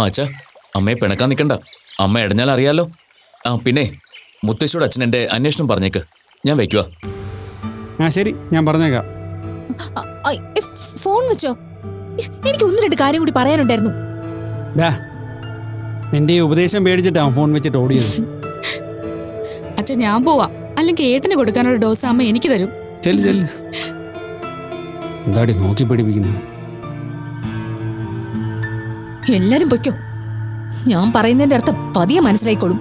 അച്ഛാ, അമ്മയെ പിണക്കാൻ നിൽക്കണ്ട. അമ്മ ഇടഞ്ഞാൽ അറിയാലോ. പിന്നെ മുത്തശ്ശിയുടെ അച്ഛൻ എൻ്റെ അന്വേഷണം പറഞ്ഞേക്ക്. ഞാൻ വയ്ക്കുക. ശരി, ഞാൻ പറഞ്ഞേക്കാം. ഫോൺ വെച്ചോ. എനിക്ക് 1-2 കാര്യം കൂടി പറയാനുണ്ടായിരുന്നു. എന്റെ ഈ ഉപദേശം പേടിച്ചിട്ടാ ഫോൺ വെച്ചിട്ട് ഓടിയത്. അച്ഛാ, ഞാൻ പോവാ. അല്ലെങ്കിൽ ഏട്ടന് കൊടുക്കാനുള്ള ഡോസ് അമ്മ എനിക്ക് തരും. ചെല്ല്. എന്താടി നോക്കി പിടിപ്പിക്കുന്നത്? എല്ലാരും പൊയ്ക്കോ. ഞാൻ പറയുന്നതിന്റെ അർത്ഥം പതിയെ മനസ്സിലായിക്കോളും.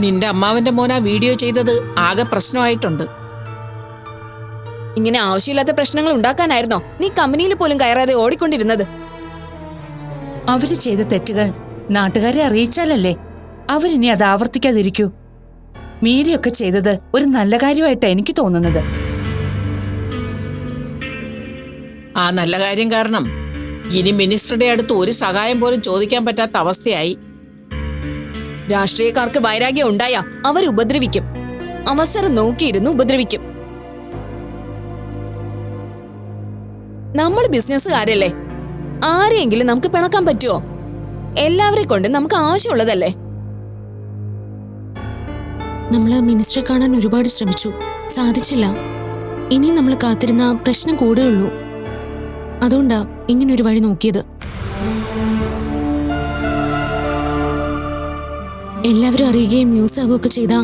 നിന്റെ അമ്മാവന്റെ മോനാ വീഡിയോ ചെയ്തത് ആകെ പ്രശ്നമായിട്ടുണ്ട്. ഇങ്ങനെ ആവശ്യമില്ലാത്ത പ്രശ്നങ്ങൾ ഉണ്ടാക്കാനായിരുന്നോ നീ കമ്പനിയിൽ പോലും കയറാതെ ഓടിക്കൊണ്ടിരുന്നത്? അവര് ചെയ്ത തെറ്റുകൾ നാട്ടുകാരെ അറിയിച്ചാലല്ലേ അവരിനി അത് ആവർത്തിക്കാതിരിക്കൂ. മീരയൊക്കെ ചെയ്തത് ഒരു നല്ല കാര്യമായിട്ടാണ് എനിക്ക് തോന്നുന്നത്. ആ നല്ല കാര്യം കാരണം ഇനി മിനിസ്റ്ററുടെ അടുത്ത് ഒരു സഹായം പോലും ചോദിക്കാൻ പറ്റാത്ത അവസ്ഥയായി. രാഷ്ട്രീയക്കാർക്ക് വൈരാഗ്യം ഉണ്ടായ അവർ ഉപദ്രവിക്കും. അവസരം നോക്കിയിരുന്നു ഉപദ്രവിക്കും. നമ്മൾ ബിസിനസ്സുകാരല്ലേ, ആരെയെങ്കിലും നമുക്ക് പിണക്കാൻ പറ്റുമോ? എല്ലാവരെ കൊണ്ട് നമുക്ക് ആവശ്യമുള്ളതല്ലേ. നമ്മള് മിനിസ്റ്ററെ കാണാൻ ഒരുപാട് ശ്രമിച്ചു, സാധിച്ചില്ല. ഇനി നമ്മൾ കാത്തിരുന്ന പ്രശ്നം കൂടുകയുള്ളൂ. അതുകൊണ്ടാ ഇങ്ങനൊരു വഴി നോക്കിയത്. എല്ലാവരും അറിയുകയും ന്യൂസ് ആവുകയൊക്കെ ചെയ്താൽ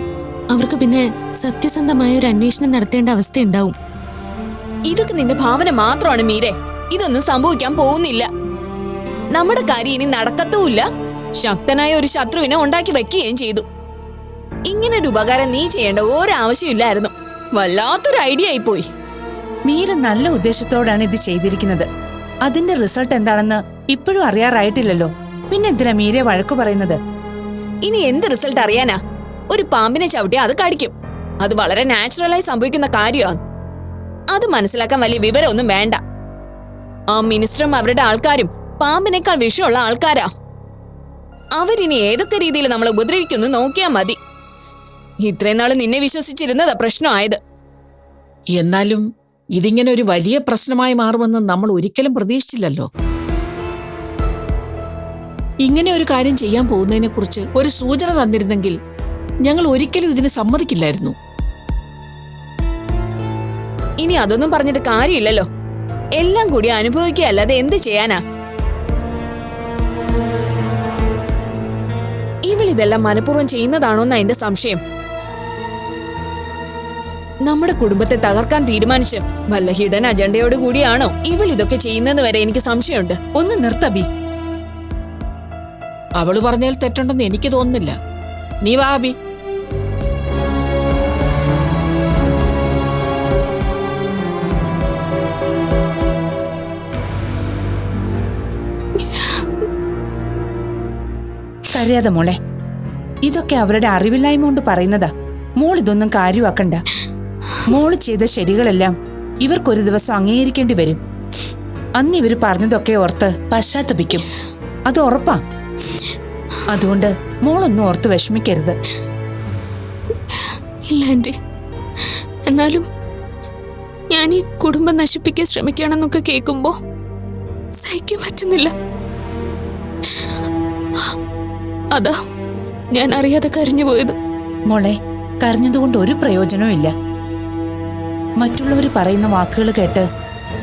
അവർക്ക് പിന്നെ സത്യസന്ധമായ ഒരു അന്വേഷണം നടത്തേണ്ട അവസ്ഥയുണ്ടാവും. ഇതൊക്കെ നിന്റെ ഭാവന മാത്രമാണ് മീരെ. ഇതൊന്നും സംഭവിക്കാൻ പോകുന്നില്ല. നമ്മുടെ കാര്യം ഇനി നടക്കത്തുമില്ല. ശക്തനായ ഒരു ശത്രുവിനെ ഉണ്ടാക്കി വെക്കുകയും ചെയ്തു. ഇങ്ങനൊരു ഉപകാരം നീ ചെയ്യേണ്ട ഒരാവശ്യമില്ലായിരുന്നു. വല്ലാത്തൊരു ഐഡിയ ആയിപ്പോയി. മീര നല്ല ഉദ്ദേശത്തോടാണ് ഇത് ചെയ്തിരിക്കുന്നത്. അതിന്റെ റിസൾട്ട് എന്താണെന്ന് ഇപ്പോഴും അറിയാറായിട്ടില്ലല്ലോ. പിന്നെ എന്തിനാ മീരെ വഴക്കു പറയുന്നത്? ഇനി എന്ത് റിസൾട്ട് അറിയാനാ? ഒരു പാമ്പിനെ ചവിട്ടിയാ അത് കടിക്കും. അത് വളരെ നാച്ചുറലായി സംഭവിക്കുന്ന കാര്യമാണ്. അത് മനസ്സിലാക്കാൻ വലിയ വിവരമൊന്നും വേണ്ട. ആ മിനിസ്റ്ററും അവരുടെ ആൾക്കാരും പാമ്പിനേക്കാൾ വിഷമുള്ള ആൾക്കാരാ. അവരിനി ഏതൊക്കെ രീതിയിൽ നമ്മളെ ഉപദ്രവിക്കുന്നു നോക്കിയാ മതി. ഇത്രയും നാള് നിന്നെ വിശ്വസിച്ചിരുന്നതാ പ്രശ്നമായത്. എന്നാലും ഇതിങ്ങനെ ഒരു വലിയ പ്രശ്നമായി മാറുമെന്ന് നമ്മൾ ഒരിക്കലും പ്രതീക്ഷിച്ചില്ലല്ലോ. ഇങ്ങനെ ഒരു കാര്യം ചെയ്യാൻ പോകുന്നതിനെ കുറിച്ച് ഒരു സൂചന തന്നിരുന്നെങ്കിൽ ഞങ്ങൾ ഒരിക്കലും ഇതിന് സമ്മതിക്കില്ലായിരുന്നു. ഇനി അതൊന്നും പറഞ്ഞിട്ട് കാര്യമില്ലല്ലോ. എല്ലാം കൂടി അനുഭവിക്കുകയല്ലാതെ എന്ത് ചെയ്യാനാ? ഇവളിതെല്ലാം മനഃപൂർവ്വം ചെയ്യുന്നതാണോന്നാ എന്റെ സംശയം. നമ്മുടെ കുടുംബത്തെ തകർക്കാൻ തീരുമാനിച്ച് വല്ല ഹിഡൻ അജണ്ടയോട് കൂടിയാണോ ഇവൾ ഇതൊക്കെ ചെയ്യുന്നത് വരെ എനിക്ക് സംശയമുണ്ട്. ഒന്ന് നിർത്തബി. അവള് പറഞ്ഞാൽ തെറ്റുണ്ടെന്ന് എനിക്ക് തോന്നുന്നില്ല. നീ വാ അബി. കരയാതെ മോളെ. ഇതൊക്കെ അവരുടെ അറിവില്ലായ്മ കൊണ്ട് പറയുന്നതാ. മോൾ ഇതൊന്നും കാര്യമാക്കണ്ട. മോള് ചെയ്ത ശരികളെല്ലാം ഇവർക്കൊരു ദിവസം അംഗീകരിക്കേണ്ടി വരും. അന്ന് ഇവര് പറഞ്ഞതൊക്കെ ഓർത്ത് പശ്ചാത്തപിക്കും. അത് ഉറപ്പാ. അതുകൊണ്ട് മോളൊന്നും ഓർത്ത് വിഷമിക്കരുത്. ഇല്ല ആന്റി, എന്നാലും ഞാൻ ഈ കുടുംബം നശിപ്പിക്കാൻ ശ്രമിക്കുകയാണെന്നൊക്കെ കേൾക്കുമ്പോ സഹിക്കാൻ പറ്റുന്നില്ല. അതാ ഞാൻ അറിയാതെ കരഞ്ഞു പോയത്. മോളെ, കരഞ്ഞതുകൊണ്ട് ഒരു പ്രയോജനവും ഇല്ല. മറ്റുള്ളവർ പറയുന്ന വാക്കുകൾ കേട്ട്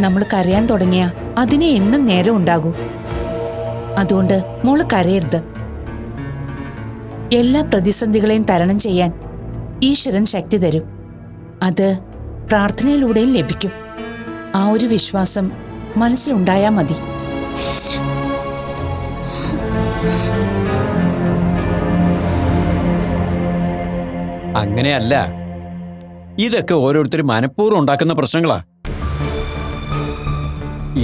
നമ്മൾ കരയാൻ തുടങ്ങിയ അതിനെ എന്നും നേരം ഉണ്ടാകും. അതുകൊണ്ട് മോള് കരയരുത്. എല്ലാ പ്രതിസന്ധികളെയും തരണം ചെയ്യാൻ ഈശ്വരൻ ശക്തി തരും. അത് പ്രാർത്ഥനയിലൂടെയും ലഭിക്കും. ആ ഒരു വിശ്വാസം മനസ്സിലുണ്ടായാ മതി. അങ്ങനെയല്ല, ഇതൊക്കെ ഓരോരുത്തരും മനഃപൂർവ്വം ഉണ്ടാക്കുന്ന പ്രശ്നങ്ങളാ.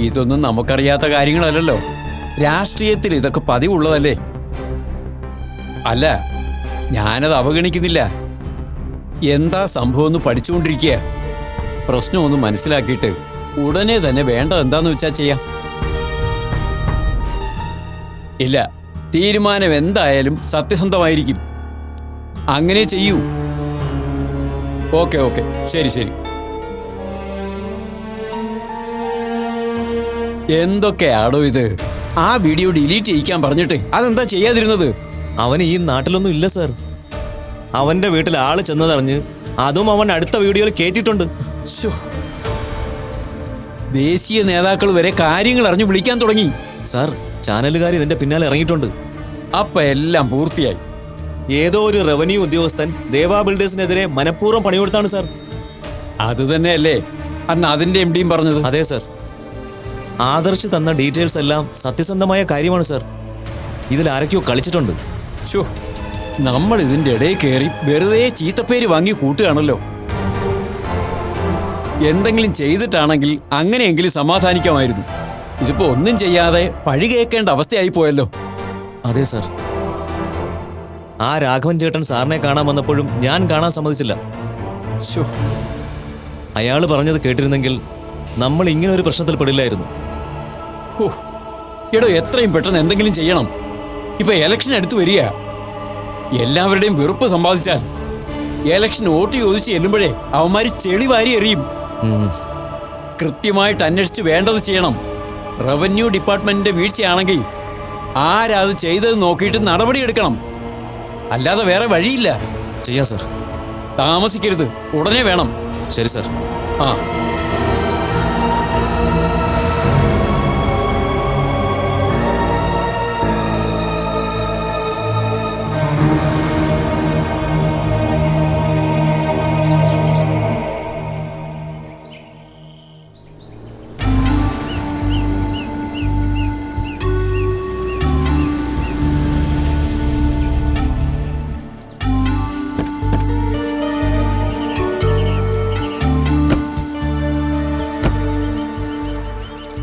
ഇതൊന്നും നമുക്കറിയാത്ത കാര്യങ്ങളല്ലല്ലോ. രാഷ്ട്രീയത്തിൽ ഇതൊക്കെ പതിവുള്ളതല്ലേ. അല്ല, ഞാനത് അവഗണിക്കുന്നില്ല. എന്താ സംഭവം എന്ന് പഠിച്ചുകൊണ്ടിരിക്കുക. പ്രശ്നമൊന്ന് മനസ്സിലാക്കിയിട്ട് ഉടനെ തന്നെ വേണ്ടത് എന്താന്ന് വെച്ചാൽ ചെയ്യാം. ഇല്ല, തീരുമാനം എന്തായാലും സത്യസന്ധമായിരിക്കും. അങ്ങനെ ചെയ്യൂ. ഓക്കെ, ശരി. എന്തൊക്കെയാടോ ഇത്? ആ വീഡിയോ ഡിലീറ്റ് ചെയ്യിക്കാൻ പറഞ്ഞിട്ട് അതെന്താ ചെയ്യാതിരുന്നത്? അവൻ ഈ നാട്ടിലൊന്നും ഇല്ല സർ. അവന്റെ വീട്ടിൽ ആള് ചെന്നതറിഞ്ഞ് അതും അവൻ അടുത്ത വീഡിയോയിൽ കേട്ടിട്ടുണ്ട്. ശ്ശോ. ദേശീയ നേതാക്കൾ വരെ കാര്യങ്ങൾ അറിഞ്ഞു വിളിക്കാൻ തുടങ്ങി. സാർ, ചാനലുകാർ ഇതിന്റെ പിന്നാലെ ഇറങ്ങിയിട്ടുണ്ട്. അപ്പൊ എല്ലാം പൂർത്തിയായി. ഏതോ ഒരു റവന്യൂ ഉദ്യോഗസ്ഥൻ ദേവാ ബിൽഡേഴ്സിനെതിരെ മനഃപൂർവ്വം പണികൊടുത്താണ് സാർ. അത് തന്നെയല്ലേ അന്ന് അതിന്റെ എം ഡിയും പറഞ്ഞത്? അതെ സർ. ആദർശ് തന്ന ഡീറ്റെയിൽസ് എല്ലാം സത്യസന്ധമായ കാര്യമാണ് സർ. ഇതിൽ ആരൊക്കെയോ കളിച്ചിട്ടുണ്ട്. ശ്ശോ, നമ്മൾ ഇതിന്റെ ഇടയിൽ കയറി വെറുതെ ചീത്തപ്പേര് വാങ്ങി കൂട്ടുകയാണല്ലോ. എന്തെങ്കിലും ചെയ്തിട്ടാണെങ്കിൽ അങ്ങനെയെങ്കിലും സമാധാനിക്കാമായിരുന്നു. ഇതിപ്പോ ഒന്നും ചെയ്യാതെ പഴി കേൾക്കേണ്ട അവസ്ഥയായി പോയല്ലോ. അതെ സർ. ആ രാഘവൻ ചേട്ടൻ സാറിനെ കാണാൻ വന്നപ്പോഴും ഞാൻ കാണാൻ സമ്മതിച്ചില്ല. ശ്ശോ. അയാൾ പറഞ്ഞത് കേട്ടിരുന്നെങ്കിൽ നമ്മൾ ഇങ്ങനെ ഒരു പ്രശ്നത്തിൽ പെടില്ലായിരുന്നു. ഓ, എടോ, എത്രയും പെട്ടെന്ന് എന്തെങ്കിലും ചെയ്യണം. ഇപ്പൊ ഇലക്ഷൻ അടുത്ത് വരിക. എല്ലാവരുടെയും വെറുപ്പ് സമ്പാദിച്ചാൽ ഇലക്ഷൻ വോട്ട് ചോദിച്ച് ചെല്ലുമ്പോഴേ അവന്മാര് ചെളി വാരി എറിയും. കൃത്യമായിട്ട് അന്വേഷിച്ച് വേണ്ടത് ചെയ്യണം. റവന്യൂ ഡിപ്പാർട്ട്മെന്റിന്റെ വീഴ്ചയാണെങ്കിൽ ആരാത് ചെയ്തത് നോക്കിയിട്ട് നടപടിയെടുക്കണം. അല്ലാതെ വേറെ വഴിയില്ല. ചെയ്യാം സർ. താമസിക്കരുത്, ഉടനെ വേണം. ശരി സർ. ആ.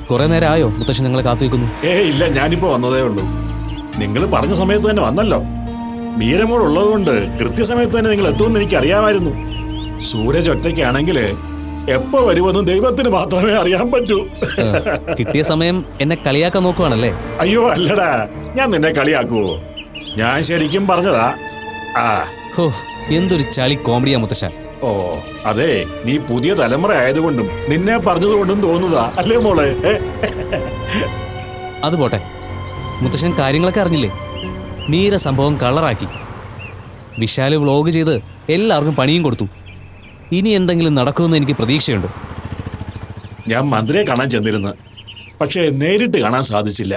കുറെ നേരം ആയോ മുത്തശ്ശൻ നിങ്ങളെ കാത്തു വെക്കുന്നു? ഇല്ല, ഞാനിപ്പോ വന്നതേ ഉള്ളൂ. നിങ്ങൾ പറഞ്ഞ സമയത്ത് തന്നെ വന്നല്ലോ. മീരമോൾ ഉള്ളതുകൊണ്ട് കൃത്യസമയത്ത് തന്നെ നിങ്ങൾ എത്തുമെന്ന് എനിക്ക് അറിയാമായിരുന്നു. സൂരജ് ഒറ്റയ്ക്കാണെങ്കിൽ എപ്പോ വരുമെന്ന് ദൈവത്തിന് മാത്രമേ അറിയാൻ പറ്റൂ. കിട്ടിയ സമയം എന്നെ കളിയാക്കാൻ നോക്കുവാണല്ലേ? അയ്യോ അല്ലടാ, ഞാൻ നിന്നെ കളിയാക്കുവോ? ഞാൻ ശരിക്കും പറഞ്ഞതാ. ഹോ, എന്തൊരു ചളി കോമഡിയാ മുത്തശ്ശൻ. ഓ അതെ, നീ പുതിയ തലമുറ ആയതുകൊണ്ടും നിന്നെ പറഞ്ഞതുകൊണ്ടും തോന്നുന്നതാ അല്ലേ മോളെ? അത് പോട്ടെ, മുത്തശ്ശൻ കാര്യങ്ങളൊക്കെ അറിഞ്ഞില്ലേ? മീര സംഭവം കളറാക്കി. വിശാല് വ്ളോഗ് ചെയ്ത് എല്ലാവർക്കും പണിയും കൊടുത്തു. ഇനി എന്തെങ്കിലും നടക്കുമെന്ന് എനിക്ക് പ്രതീക്ഷയുണ്ട്. ഞാൻ മന്ത്രിയെ കാണാൻ ചെന്നിരുന്നു, പക്ഷേ നേരിട്ട് കാണാൻ സാധിച്ചില്ല.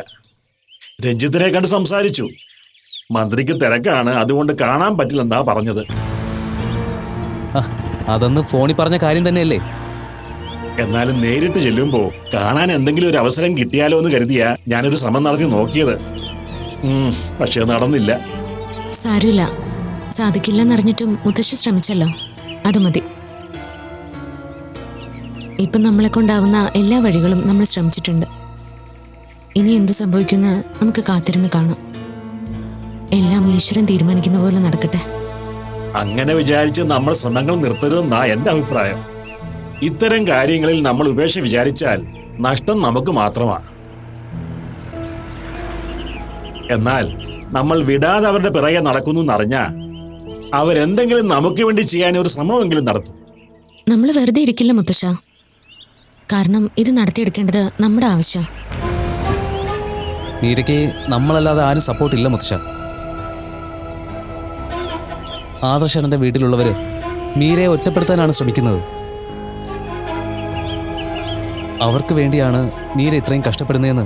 രഞ്ജിത്തിനെ കണ്ട് സംസാരിച്ചു. മന്ത്രിക്ക് തിരക്കാണ്, അതുകൊണ്ട് കാണാൻ പറ്റില്ലെന്നാ പറഞ്ഞത്. അതൊന്ന് ഫോണിൽ പറഞ്ഞ കാര്യം തന്നെയല്ലേ? എന്നാലും നേരിട്ട് ചെല്ലുമ്പോ കാണാൻ എന്തെങ്കിലും ഒരു അവസരം കിട്ടിയാലോ എന്ന് കരുതിയാ ഞാനൊരു ശ്രമം നടത്തി നോക്കിയത്. പക്ഷെ നടന്നില്ല. സാരമില്ല, സാധിക്കില്ലെന്നറിഞ്ഞിട്ടും മുത്തശ്ശി ശ്രമിച്ചല്ലോ, അത് മതി. ഇപ്പം നമ്മളെ കൊണ്ടാവുന്ന എല്ലാ വഴികളും നമ്മൾ ശ്രമിച്ചിട്ടുണ്ട്. ഇനി എന്ത് സംഭവിക്കുമെന്ന് നമുക്ക് കാത്തിരുന്ന് കാണാം. എല്ലാം ഈശ്വരൻ തീരുമാനിക്കുന്ന പോലെ നടക്കട്ടെ. അങ്ങനെ വിചാരിച്ച് നമ്മൾ ശ്രമങ്ങൾ നിർത്തരുതെന്നാ എന്റെ അഭിപ്രായം. ഇത്തരം കാര്യങ്ങളിൽ നമ്മൾ ഉപേക്ഷ വിചാരിച്ചാൽ നഷ്ടം നമുക്ക് മാത്രമാണ്. എന്നാൽ നമ്മൾ വിടാതെ അവരുടെ പിറകെ നടക്കുന്നു എന്നറിഞ്ഞാ അവരെന്തെങ്കിലും നമുക്ക് വേണ്ടി ചെയ്യാൻ ഒരു ശ്രമമെങ്കിലും നടത്തും. നമ്മൾ വെറുതെ ഇരിക്കില്ല മുത്തശ്ശ, കാരണം ഇത് നടത്തിയെടുക്കേണ്ടത് നമ്മുടെ ആവശ്യം. മീരയ്ക്ക് നമ്മളല്ലാതെ ആരും സപ്പോർട്ടില്ല മുത്തശ്ശ. ആദർശന്റെ വീട്ടിലുള്ളവര് മീരയെ ഒറ്റപ്പെടുത്താനാണ് ശ്രമിക്കുന്നത്. അവർക്ക് വേണ്ടിയാണ് മീര ഇത്രയും കഷ്ടപ്പെടുന്നതെന്ന്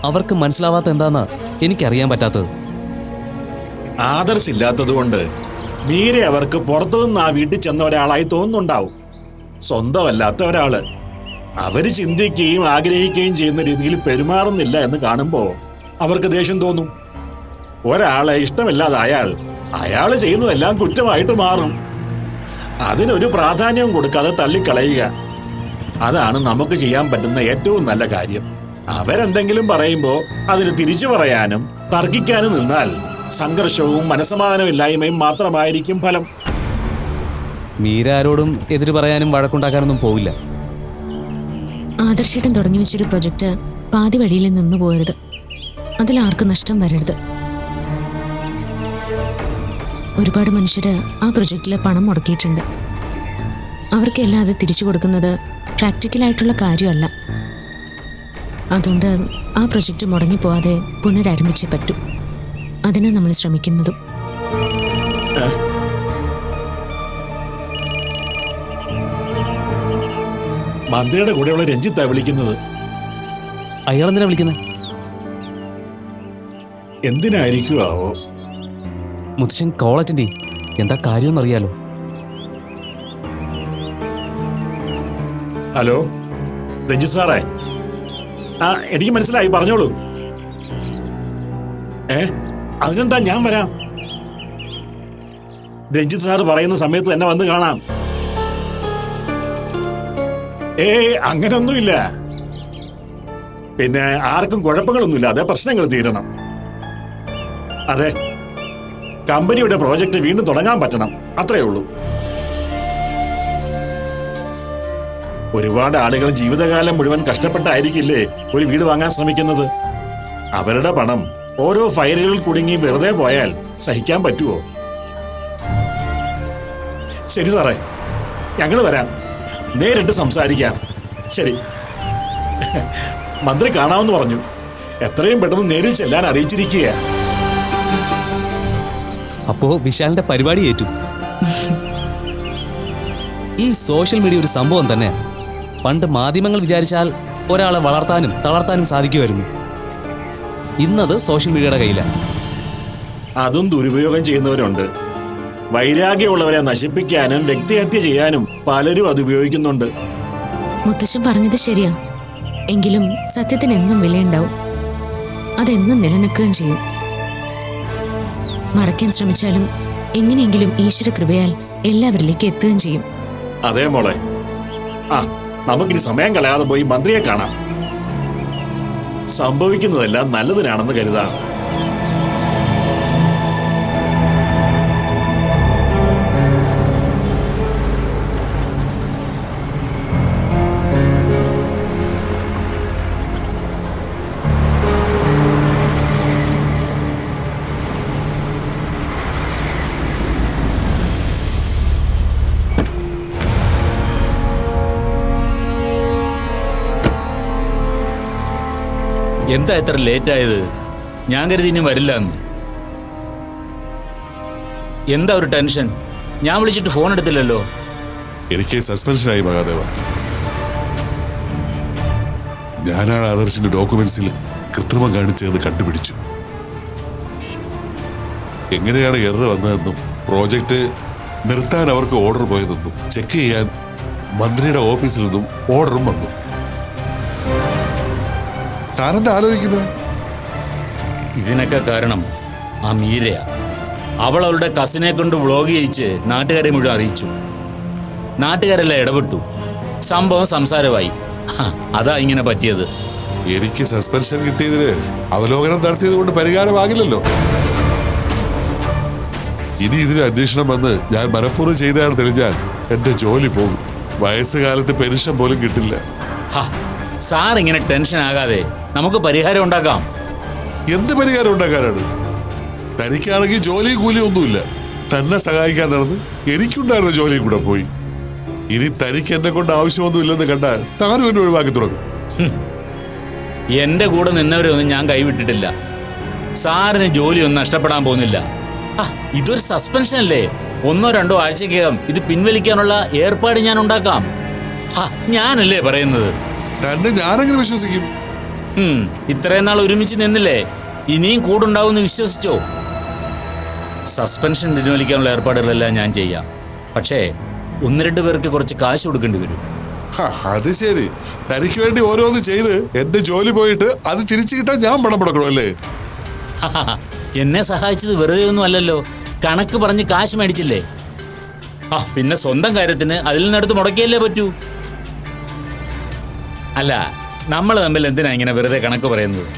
അവർക്ക് മനസ്സിലാവാത്ത എന്താന്നാ എനിക്കറിയാൻ പറ്റാത്തത്. ആദർശില്ലാത്തത് കൊണ്ട് മീര അവർക്ക് പുറത്തുനിന്ന് ആ വീട്ടിൽ ചെന്ന ഒരാളായി തോന്നുന്നുണ്ടാവും. സ്വന്തമല്ലാത്ത ഒരാള്. അവര് ചിന്തിക്കുകയും ആഗ്രഹിക്കുകയും ചെയ്യുന്ന രീതിയിൽ പെരുമാറുന്നില്ല എന്ന് കാണുമ്പോ അവർക്ക് ദേഷ്യം തോന്നും. ഒരാളെ ഇഷ്ടമില്ലാതായാൽ അയാള് ചെയ്യുന്നതെല്ലാം കുറ്റമായിട്ട് മാറും. അതിനൊരു പ്രാധാന്യം കൊടുക്കാതെ തള്ളിക്കളയുക, അതാണ് നമുക്ക് ചെയ്യാൻ പറ്റുന്ന ഏറ്റവും നല്ല കാര്യം. അവരെന്തെങ്കിലും പറയുമ്പോ അതിന് തിരിച്ചു പറയാനും തർക്കിക്കാനും നിന്നാൽ സംഘർഷവും മനസ്സമാധാനമില്ലായ്മയും മാത്രമായിരിക്കും ഫലം. മീര ആരോടും എതിര് പറയാനും വഴക്കുണ്ടാക്കാനൊന്നും പോവില്ല. ആദർശേട്ടൻ തുടങ്ങി വെച്ചൊരു പ്രൊജക്റ്റ് പാതി വഴിയിൽ നിന്നു പോകരുത്. അതിലാർക്കും നഷ്ടം വരരുത്. ഒരുപാട് മനുഷ്യര് ആ പ്രൊജക്റ്റിൽ പണം മുടക്കിയിട്ടുണ്ട്. അവർക്കെല്ലാം അത് തിരിച്ചു കൊടുക്കുന്നത് പ്രാക്ടിക്കലായിട്ടുള്ള കാര്യമല്ല. അതുകൊണ്ട് ആ പ്രൊജക്റ്റ് മുടങ്ങിപ്പോവാതെ പുനരാരംഭിച്ചേ പറ്റൂ. അതിനാ നമ്മൾ ശ്രമിക്കുന്നതും. മന്ത്രിയുടെ കൂടെയുള്ള രഞ്ജിത്താ വിളിക്കുന്നത്. അയാളെന്തിനാ വിളിക്കുന്നത്? എന്തിനായിരിക്കുവോ? മുത്തശ്ശൻ കോൾ അറ്റൻഡ് ചെയ്യ്. എന്താ കാര്യമെന്നറിയാലോ. ഹലോ, രഞ്ജിത്ത് സാറേ. ആ, എനിക്ക് മനസ്സിലായി, പറഞ്ഞോളൂ. അതിനെന്താ, ഞാൻ വരാം. രഞ്ജിത്ത് സാറ് പറയുന്ന സമയത്ത് തന്നെ വന്ന് കാണാം. അങ്ങനൊന്നുമില്ല. പിന്നെ ആർക്കും കുഴപ്പങ്ങളൊന്നുമില്ല. അതെ, പ്രശ്നങ്ങൾ തീരണം. അതെ, കമ്പനിയുടെ പ്രോജക്റ്റ് വീണ്ടും തുടങ്ങാൻ പറ്റണം, അത്രേ ഉള്ളൂ. ഒരുപാട് ആളുകൾ ജീവിതകാലം മുഴുവൻ കഷ്ടപ്പെട്ടായിരിക്കില്ലേ ഒരു വീട് വാങ്ങാൻ ശ്രമിക്കുന്നത്. അവരുടെ പണം ഓരോ ഫയലുകളിൽ കുടുങ്ങി വെറുതെ പോയാൽ സഹിക്കാൻ പറ്റുമോ? ശരി സാറേ, ഞങ്ങൾ വരാം, നേരിട്ട് സംസാരിക്കാം. ശരി. മന്ത്രി കാണാമെന്ന് പറഞ്ഞു. എത്രയും പെട്ടെന്ന് നേരിൽ ചെല്ലാൻ അറിയിച്ചിരിക്കുക. അപ്പോ വിശാലിന്റെ പരിപാടി ഏറ്റു. ഈ സോഷ്യൽ മീഡിയ ഒരു സംഭവം തന്നെ. പണ്ട് മാധ്യമങ്ങൾ വിചാരിച്ചാൽ ഒരാളെ വളർത്താനും തളർത്താനും സാധിക്കുമായിരുന്നു. ഇന്നത് സോഷ്യൽ മീഡിയയുടെ കയ്യിലാണ്. അതും ദുരുപയോഗം ചെയ്യുന്നവരുണ്ട്. വൈരാഗ്യമുള്ളവരെ നശിപ്പിക്കാനും വ്യക്തിഹത്യ ചെയ്യാനും പലരും അത് ഉപയോഗിക്കുന്നുണ്ട്. മുത്തശ്ശൻ പറഞ്ഞത് ശരിയാ. എങ്കിലും സത്യത്തിന് എന്നും വിലയുണ്ടാവും. അതെന്നും നിലനിൽക്കുകയും ചെയ്യും. മറയ്ക്കാൻ ശ്രമിച്ചാലും എങ്ങനെയെങ്കിലും ഈശ്വര കൃപയാൽ എല്ലാവരിലേക്ക് എത്തുകയും ചെയ്യും. അതേ മോളെ. നമുക്കിനി സമയം കളയാതെ പോയി മന്ത്രിയെ കാണാം. സംഭവിക്കുന്നതെല്ലാം നല്ലതിനാണെന്ന് കരുതാം. എന്താ എത്ര ലേറ്റ് ആയത്? ഞാൻ കരുതി ഇനി വരില്ല എന്ന്. എന്താ ഒരു ടെൻഷൻ? ഞാൻ വിളിച്ചിട്ട് ഫോൺ എടുത്തില്ലല്ലോ. എനിക്ക് സസ്പെൻഷനായി മഹാദേവ. ഞാനാണ് ആദർശിന്റെ ഡോക്യുമെന്റ്സിൽ കൃത്രിമം കാണിച്ചതെന്ന് കണ്ടുപിടിച്ചു. എങ്ങനെയാണ് എറർ വന്നതെന്നും പ്രോജക്റ്റ് നിർത്താൻ അവർക്ക് ഓർഡർ പോയതെന്നും ചെക്ക് ചെയ്യാൻ മന്ത്രിയുടെ ഓഫീസിൽ നിന്നും ഓർഡറും വന്നു. താനെന്താ ആലോചിക്കുന്നത്? ഇതിനൊക്കെ കാരണം ആ മീരയാ. അവൾ അവളുടെ കസിനെ കൊണ്ട് വ്ളോഗ് ചെയ്യിച്ച് നാട്ടുകാരെ മുഴുവൻ അറിയിച്ചു. നാട്ടുകാരെല്ലാം ഇടപെട്ടു. സംഭവം സംസാരമായി. അതാ ഇങ്ങനെ പറ്റിയത്. എനിക്ക് സസ്പെൻഷൻ കിട്ടിയതിന് അവലോകനം നടത്തിയത് കൊണ്ട് പരിഹാരമാകില്ലല്ലോ. ഇനി ഇതിന് അന്വേഷണം വന്ന് ഞാൻ മനഃപൂർവ്വം ചെയ്തതാണ് തെളിഞ്ഞാൽ എന്റെ ജോലി പോകും. വയസ്സുകാലത്ത് പെൻഷൻ പോലും കിട്ടില്ല. സാർ ഇങ്ങനെ ടെൻഷൻ ആകാതെ നമുക്ക് പരിഹാരം ഉണ്ടാക്കാം. എന്ത് പരിഹാരം ഉണ്ടാക്കാനാണ്? തനിക്കാണെങ്കിൽ ജോലിയും കൂലിയും ഒന്നുമില്ല. തന്നെ സഹായിക്കാൻ നടന്ന് എനിക്കുണ്ടായിരുന്ന ജോലിയും കൂടെ പോയി. ഇനി തനിക്ക് എന്നെ കൊണ്ട് ആവശ്യമൊന്നുമില്ലെന്ന് കണ്ടാൽ താനും എന്നെ ഒഴിവാക്കി തുടങ്ങും. എന്റെ കൂടെ നിന്നവരൊന്നും ഞാൻ കൈവിട്ടിട്ടില്ല. സാറിന് ജോലിയൊന്നും നഷ്ടപ്പെടാൻ പോകുന്നില്ല. ഇതൊരു സസ്പെൻഷൻ അല്ലേ? 1-2 ആഴ്ചക്കകം ഇത് പിൻവലിക്കാനുള്ള ഏർപ്പാട് ഞാൻ ഉണ്ടാക്കാം. ഞാനല്ലേ പറയുന്നത്. തന്നെ ഞാനെങ്ങനെ വിശ്വസിക്കും? ഇത്രയും നാൾ ഒരുമിച്ച് നിന്നില്ലേ, ഇനിയും കൂടുണ്ടാവുമെന്ന് വിശ്വസിച്ചോ? സസ്പെൻഷൻ പിൻവലിക്കാനുള്ള ഏർപ്പാടുകളെല്ലാം ഞാൻ ചെയ്യാം. പക്ഷേ 1-2 പേർക്ക് കുറച്ച് കാശ് കൊടുക്കേണ്ടി വരും. അത് ശരി. തനിക്ക് വേണ്ടി ഓരോന്ന് ചെയ്ത് എന്റെ ജോലി പോയിട്ട് അത് തിരിച്ചു കിട്ടാൻ ഞാൻ പണം മുടക്കണോ അല്ലേ? എന്നെ സഹായിച്ചത് വെറുതെ ഒന്നും അല്ലല്ലോ. കണക്ക് പറഞ്ഞ് കാശ് മേടിച്ചില്ലേ? പിന്നെ സ്വന്തം കാര്യത്തിന് അതിൽ നിന്നെടുത്ത് മുടക്കിയല്ലേ പറ്റൂ. അല്ല, നമ്മൾ തമ്മിൽ എന്തിനാ ഇങ്ങനെ വെറുതെ കണക്ക് പറയുന്നത്?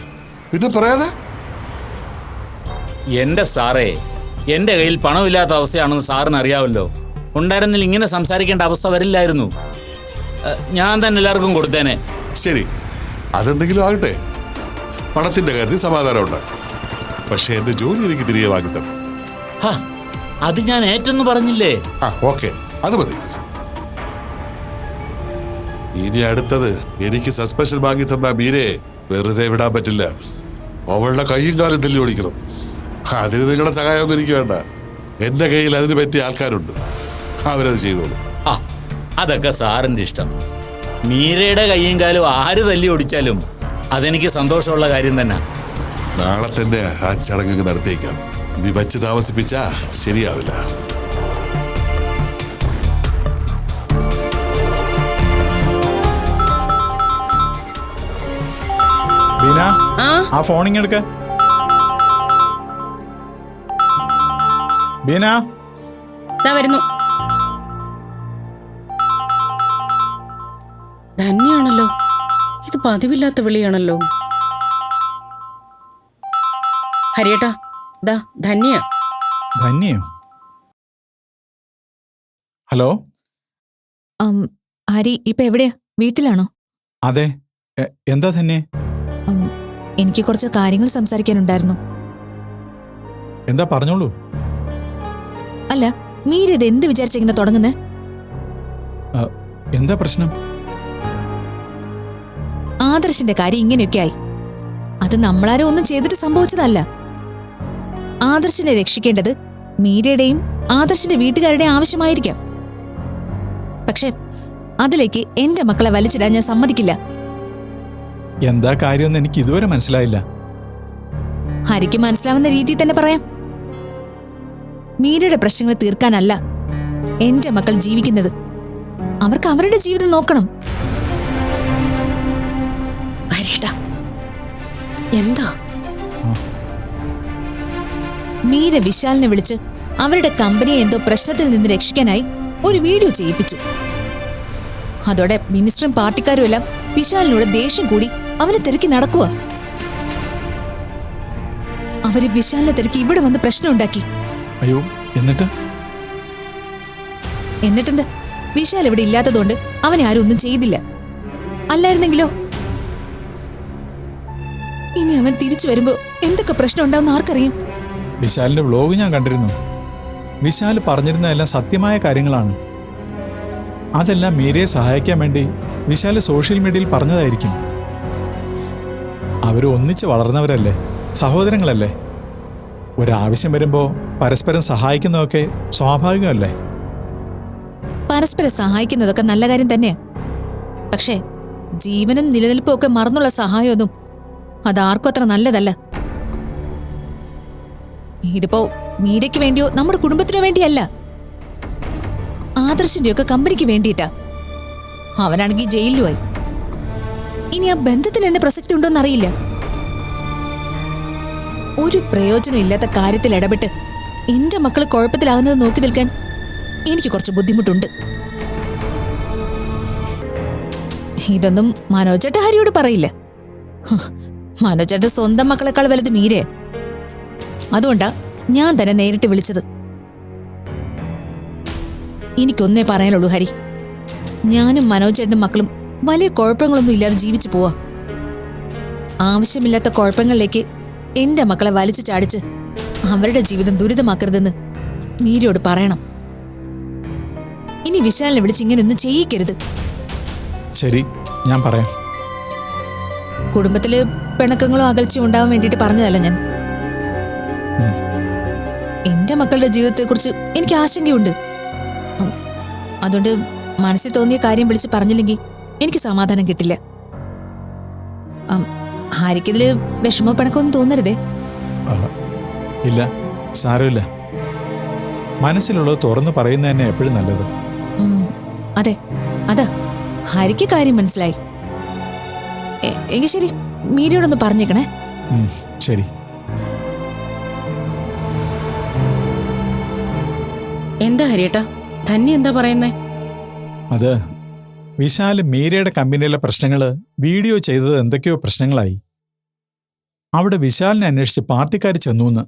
പിന്നെ പറയാതെ. എന്റെ സാറേ, എന്റെ കയ്യിൽ പണമില്ലാത്ത അവസ്ഥയാണെന്ന് സാറിന് അറിയാമല്ലോ. ഉണ്ടായിരുന്നില്ല ഇങ്ങനെ സംസാരിക്കേണ്ട അവസ്ഥ വരില്ലായിരുന്നു. ഞാൻ തന്നെ എല്ലാവർക്കും കൊടുത്തേനെ. ശരി, അതെന്തെങ്കിലും ആകട്ടെ. പണത്തിന്റെ കാര്യത്തിൽ സമാധാനം ഉണ്ടാകും. പക്ഷെ എന്റെ ജോലി എനിക്ക് തിരികെ വാങ്ങി തരണം. അത് ഞാൻ ഏറ്റെന്ന് പറഞ്ഞില്ലേ? ഓക്കെ, അത് മതി. ഇനി അടുത്തത് എനിക്ക് സസ്പെൻഷൻ വാങ്ങി തന്ന മീരയെ വെറുതെ വിടാൻ പറ്റില്ല. അവളുടെ കൈയും കാലും തല്ലി ഓടിക്കണം. അതിന് നിങ്ങളുടെ സഹായമൊന്നും എനിക്ക് വേണ്ട. എന്റെ കയ്യിൽ അതിന് പറ്റിയ ആൾക്കാരുണ്ട്, അവരത് ചെയ്തോളൂ. ആ, അതൊക്കെ സാറിന്റെ ഇഷ്ടം. മീരയുടെ കയ്യും കാലും ആര് തല്ലി ഓടിച്ചാലും അതെനിക്ക് സന്തോഷമുള്ള കാര്യം തന്നെ. നാളെ തന്നെ ആ ചടങ്ങ് നടത്തിയേക്കാം. നീ വച്ച് താമസിപ്പിച്ചാ ശരിയാവില്ല. ബീന, ആ ഫോണിങ് എടുക്ക. ബീന വരുന്നു. ധന്യാണല്ലോ, ഇത് പതിവില്ലാത്ത വിളിയാണല്ലോ. ഹരിയേട്ടാ, ദാ ധന്യ. ധന്യോ? ഹലോ. ഹരി ഇപ്പൊ എവിടെയാ? വീട്ടിലാണോ? അതെ, എന്താ ധന്യേ? എനിക്ക് കുറച്ച് കാര്യങ്ങൾ സംസാരിക്കാനുണ്ടായിരുന്നു. എന്താ പറഞ്ഞോളൂ. അല്ല, മീര ഇത് എന്ത് വിചാരിച്ചിങ്ങനെ തുടങ്ങുന്നേ? എന്താ പ്രശ്നം? ആദർശിന്റെ കാര്യം ഇങ്ങനെയൊക്കെ ആയി. അത് നമ്മളാരും ഒന്നും ചെയ്തിട്ട് സംഭവിച്ചതല്ല. ആദർശിനെ രക്ഷിക്കേണ്ടത് മീരയുടെയും ആദർശിന്റെ വീട്ടുകാരുടെയും ആവശ്യമായിരിക്കാം. പക്ഷെ അതിലേക്ക് എന്റെ മക്കളെ വലിച്ചിടാൻ ഞാൻ സമ്മതിക്കില്ല. എന്താ കാര്യമെന്ന് എനിക്ക് ഇതുവരെ മനസ്സിലായില്ല. ഹരിക്ക് മനസ്സിലാവുന്ന രീതിയിൽ തന്നെ പറയാം. മീരയുടെ പ്രശ്നങ്ങൾ തീർക്കാനല്ല എന്റെ മക്കൾ ജീവിക്കുന്നത്. അവർക്ക് അവരുടെ ജീവിതം നോക്കണം. എന്താ? മീര വിശാലിനെ വിളിച്ച് അവരുടെ കമ്പനിയെ എന്തോ പ്രശ്നത്തിൽ നിന്ന് രക്ഷിക്കാനായി ഒരു വീഡിയോ ചെയ്യിപ്പിച്ചു. അതോടെ മിനിസ്റ്ററും പാർട്ടിക്കാരും എല്ലാം വിശാലിനോട് ദേഷ്യം കൂടി അവനെ തിരക്കി നടക്കുക. അവര് വിശാലിനെ തിരക്കി ഇവിടെ വന്ന് പ്രശ്നം ഉണ്ടാക്കി. അയ്യോ, എന്നിട്ടെന്ത്? വിശാൽ ഇവിടെ ഇല്ലാത്തതുകൊണ്ട് അവനെ ആരും ഒന്നും ചെയ്തില്ല. അല്ലായിരുന്നെങ്കിലോ? ഇനി അവൻ തിരിച്ചു വരുമ്പോ എന്തൊക്കെ പ്രശ്നം ഉണ്ടാവുന്ന ആർക്കറിയാം? വിശാലിന്റെ വ്ലോഗ് ഞാൻ കണ്ടിരുന്നു. വിശാൽ പറഞ്ഞിരുന്നതെല്ലാം സത്യമായ കാര്യങ്ങളാണ്. അതെല്ലാം മീരയെ സഹായിക്കാൻ വേണ്ടി വിശാൽ സോഷ്യൽ മീഡിയയിൽ പറഞ്ഞതായിരിക്കും. അവർ ഒന്നിച്ച് വളർന്നവരല്ലേ, സഹോദരങ്ങളല്ലേ. ഒരാവശ്യം വരുമ്പോ പരസ്പരം സഹായിക്കുന്നതൊക്കെ സ്വാഭാവികമല്ലേ. പരസ്പരം സഹായിക്കുന്നതൊക്കെ നല്ല കാര്യം തന്നെയാ. പക്ഷേ ജീവനും നിലനിൽപ്പും ഒക്കെ മറന്നുള്ള സഹായമൊന്നും അതാർക്കും അത്ര നല്ലതല്ല. ഇതിപ്പോ മീരയ്ക്ക് വേണ്ടിയോ നമ്മുടെ കുടുംബത്തിനു വേണ്ടിയല്ല, ആദർശിന്റെയൊക്കെ കമ്പനിക്ക് വേണ്ടിയിട്ടാ. അവനാണെങ്കിൽ ജയിലിലുമായി. ഇനി ആ ബന്ധത്തിന് എന്നെ പ്രസക്തി ഉണ്ടോന്ന് അറിയില്ല. ഒരു പ്രയോജനം ഇല്ലാത്ത കാര്യത്തിൽ ഇടപെട്ട് എന്റെ മക്കൾ കുഴപ്പത്തിലാകുന്നത് നോക്കി നിൽക്കാൻ എനിക്ക് കുറച്ച് ബുദ്ധിമുട്ടുണ്ട്. ഇതൊന്നും മനോജേട്ട ഹരിയോട് പറയില്ല. മനോജേട്ട സ്വന്തം മക്കളെക്കാൾ വലുത് മീരയെ. അതുകൊണ്ടാ ഞാൻ തന്നെ നേരിട്ട് വിളിച്ചത്. എനിക്കൊന്നേ പറയാനുള്ളൂ ഹരി, ഞാനും മനോജേട്ടനും മക്കളും വലിയ കുഴപ്പങ്ങളൊന്നും ഇല്ലാതെ ജീവിച്ചു പോവാ. ആവശ്യമില്ലാത്ത കുഴപ്പങ്ങളിലേക്ക് എന്റെ മക്കളെ വലിച്ചു ചാടിച്ച് അവരുടെ ജീവിതം ദുരിതമാക്കരുതെന്ന് മീരയോട് പറയണം. ഇനി വിശാലിനെ വിളിച്ച് ഇങ്ങനെയൊന്നും ചെയ്യിക്കരുത്. ശരി, ഞാൻ പറയാം. കുടുംബത്തില് പിണക്കങ്ങളോ അകൽച്ചയോ ഉണ്ടാവാൻ വേണ്ടിയിട്ട് പറഞ്ഞതല്ല ഞാൻ. എന്റെ മക്കളുടെ ജീവിതത്തെക്കുറിച്ച് എനിക്ക് ആശങ്കയുണ്ട്. അതുകൊണ്ട് മനസ്സിൽ തോന്നിയ കാര്യം വിളിച്ച് പറഞ്ഞില്ലെങ്കിൽ എനിക്ക് സമാധാനം കിട്ടില്ല. ഹരിക്കതില് വിഷമോ പിണക്കൊന്നും തോന്നരുതേ. ഇല്ല, സാരമില്ല. മനസ്സിലുള്ളത് തുറന്നു പറയുന്നത് തന്നെ എപ്പോഴും നല്ലത്. അതെ, അതാ ഹരിക്ക് കാര്യം മനസ്സിലായി. എങ്കിൽ ശരി, മീരയോടൊന്ന് പറഞ്ഞേക്കണേ. ശരി. എന്താ ഹരിയേട്ടാ, ധന്യ എന്താ പറയുന്നേ? അത് വിശാൽ മീരയുടെ കമ്പനിയിലെ പ്രശ്നങ്ങള് വീഡിയോ ചെയ്തത് എന്തൊക്കെയോ പ്രശ്നങ്ങളായി. അവിടെ വിശാലിനെ അന്വേഷിച്ച് പാർട്ടിക്കാർ ചെന്നൂന്ന്.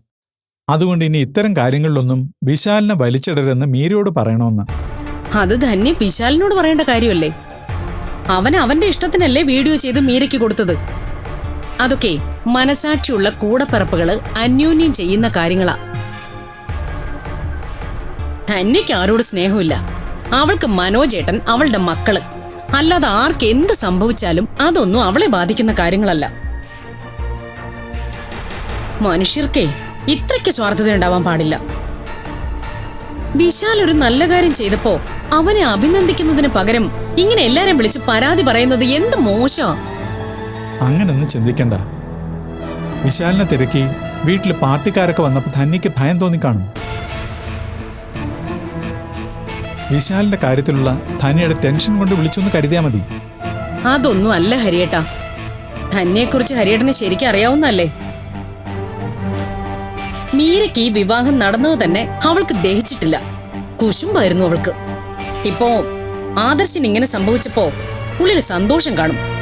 അതുകൊണ്ട് ഇനി ഇത്തരം കാര്യങ്ങളിലൊന്നും വിശാലിനെ വലിച്ചിടരുതെന്ന് മീരയോട് പറയണമെന്ന്. അത് ധന്യ വിശാലിനോട് പറയേണ്ട കാര്യമല്ലേ? അവൻ അവന്റെ ഇഷ്ടത്തിനല്ലേ വീഡിയോ ചെയ്ത് മീരയ്ക്ക് കൊടുത്തത്. അതൊക്കെ മനസാക്ഷിയുള്ള കൂടപ്പിറപ്പുകള് അന്യോന്യം ചെയ്യുന്ന കാര്യങ്ങളാ. ധന്യക്ക് ആരോട് സ്നേഹമില്ല. അവൾക്ക് മനോജേട്ടൻ, അവളുടെ മക്കള്. അല്ലാതെ ആർക്ക് എന്ത് സംഭവിച്ചാലും അതൊന്നും അവളെ ബാധിക്കുന്ന കാര്യങ്ങളല്ല. മനുഷ്യർക്കേ ഇത്രയ്ക്ക് സ്വാർത്ഥത ഉണ്ടാവാൻ പാടില്ല. വിശാൽ ഒരു നല്ല കാര്യം ചെയ്തപ്പോ അവനെ അഭിനന്ദിക്കുന്നതിന് പകരം ഇങ്ങനെ എല്ലാരും വിളിച്ച് പരാതി പറയുന്നത് എന്ത് മോശമാ. അങ്ങനൊന്നും ചിന്തിക്കണ്ട. വിശാലിനെ തിരക്കി വീട്ടിൽ പാർട്ടിക്കാരൊക്കെ വന്നപ്പോൾ ധന്യക്ക് ഭയം തോന്നിക്കാണും. വിശാലിന്റെ കാര്യത്തിലുള്ള ധന്യയുടെ ടെൻഷൻ കൊണ്ട് വിളിച്ചൊന്ന് കരുതിയാ മതി. അതൊന്നും അല്ല ഹരിയേട്ടാ. ധന്യയെക്കുറിച്ച് ഹരിയേട്ടന് ശരിക്കും അറിയാവുന്നല്ലേ. മീരയ്ക്ക് ഈ വിവാഹം നടന്നത് തന്നെ അവൾക്ക് ദഹിച്ചിട്ടില്ല. കുശുമ്പായിരുന്നു അവൾക്ക്. ഇപ്പോ ആദർശിന് ഇങ്ങനെ സംഭവിച്ചപ്പോ ഉള്ളിൽ സന്തോഷം കാണും.